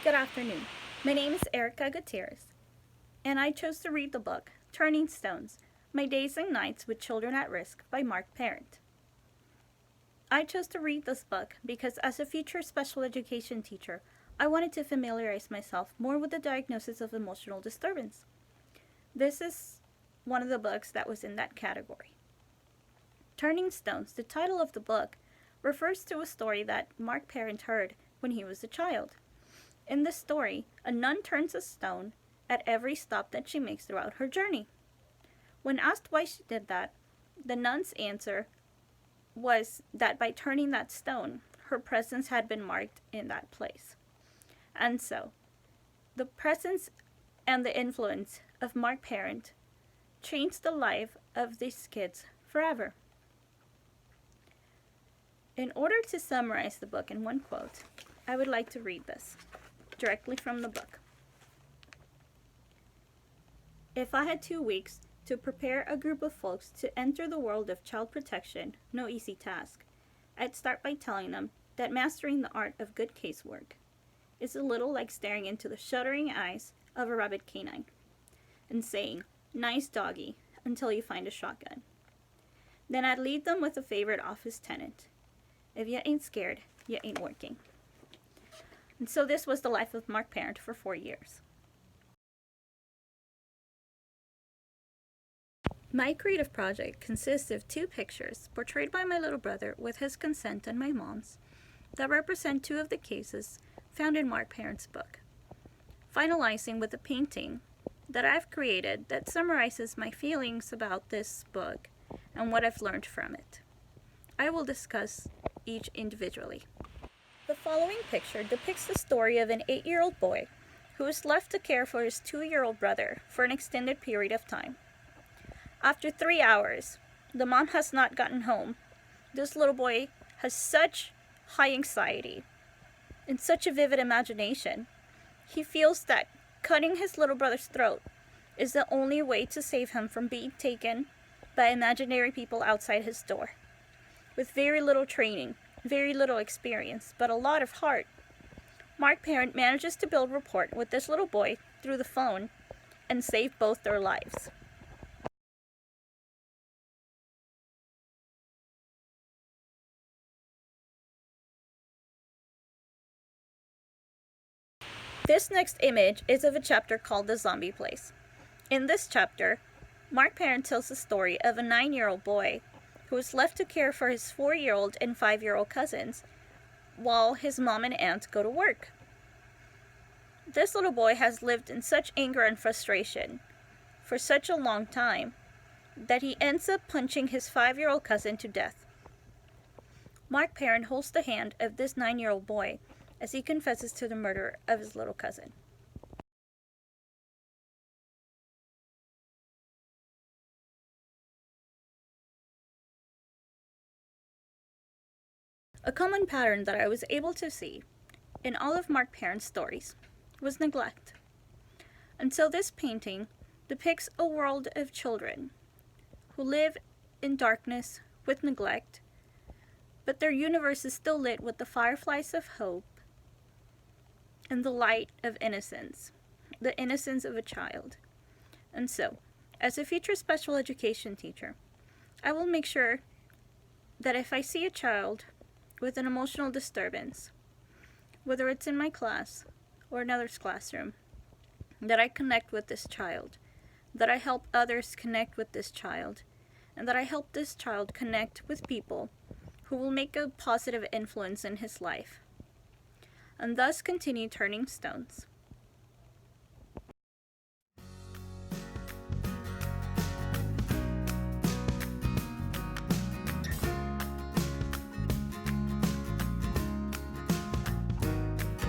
Good afternoon. My name is Ericka Gutierrez, and I chose to read the book Turning Stones: My Days and Nights with Children at Risk by Mark Parent. I chose to read this book because as a future special education teacher, I wanted to familiarize myself more with the diagnosis of emotional disturbance. This is one of the books that was in that category. Turning Stones, the title of the book, refers to a story that Mark Parent heard when he was a child. In this story, a nun turns a stone at every stop that she makes throughout her journey. When asked why she did that, the nun's answer was that by turning that stone, her presence had been marked in that place. And so, the presence and the influence of Mark Parent changed the life of these kids forever. In order to summarize the book in one quote, I would like to read this directly from the book. If I had 2 weeks to prepare a group of folks to enter the world of child protection, no easy task, I'd start by telling them that mastering the art of good casework is a little like staring into the shuddering eyes of a rabid canine and saying, "Nice doggy," until you find a shotgun. Then I'd lead them with a favorite office tenant. If you ain't scared, you ain't working. And so this was the life of Mark Parent for 4 years. My creative project consists of 2 pictures portrayed by my little brother with his consent and my mom's that represent 2 of the cases found in Mark Parent's book, finalizing with a painting that I've created that summarizes my feelings about this book and what I've learned from it. I will discuss each individually. The following picture depicts the story of an 8-year-old boy who is left to care for his 2-year-old brother for an extended period of time. After 3 hours, the mom has not gotten home. This little boy has such high anxiety and such a vivid imagination. He feels that cutting his little brother's throat is the only way to save him from being taken by imaginary people outside his door. With very little training, very little experience, but a lot of heart, Mark Parent manages to build rapport with this little boy through the phone and save both their lives. This next image is of a chapter called The Zombie Place. In this chapter, Mark Parent tells the story of a 9-year-old boy who is left to care for his 4-year-old and 5-year-old cousins while his mom and aunt go to work. This little boy has lived in such anger and frustration for such a long time that he ends up punching his 5-year-old cousin to death. Mark Parent holds the hand of this 9-year-old boy as he confesses to the murder of his little cousin. A common pattern that I was able to see in all of Mark Parent's stories was neglect. And so this painting depicts a world of children who live in darkness with neglect, but their universe is still lit with the fireflies of hope and the light of innocence, the innocence of a child. And so, as a future special education teacher, I will make sure that if I see a child with an emotional disturbance, whether it's in my class or another's classroom, that I connect with this child, that I help others connect with this child, and that I help this child connect with people who will make a positive influence in his life, and thus continue turning stones.